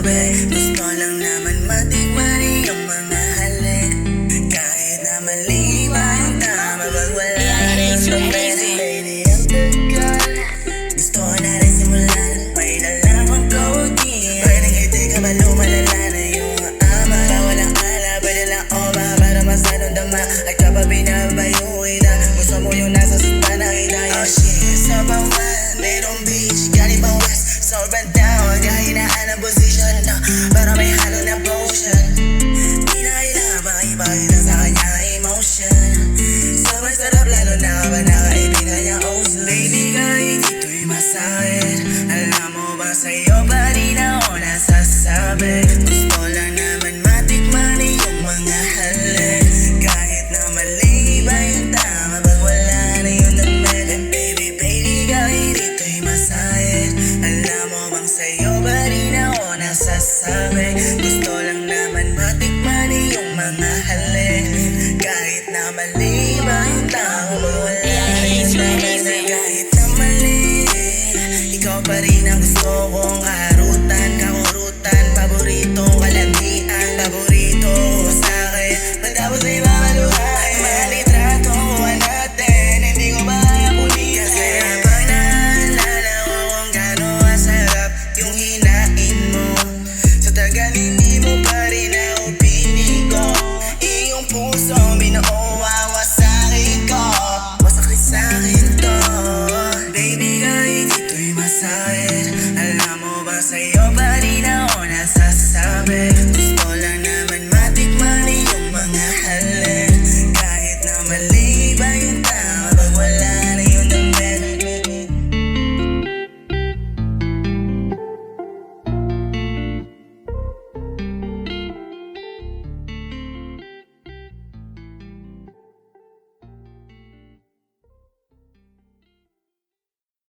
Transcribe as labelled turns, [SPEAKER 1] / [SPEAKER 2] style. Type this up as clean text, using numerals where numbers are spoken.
[SPEAKER 1] tubig. Gusto lang naman matikman iyong mga halik. Kahit na mali ba ang tama pag wala rin tubig. Lady, ang tagal, gusto na rin simulan. May dalawang coding, pwedeng hindi ka ba lumalala na yung ama. Walang ala, pwede lang oba para masanong dama. At kapag binabayuin na, gusto mo yung nasa sita na kita. Oh shit, sa bawal, mayroong beach, galing pa west. Sobrang down, kahinaan ang position, para may halo na potion.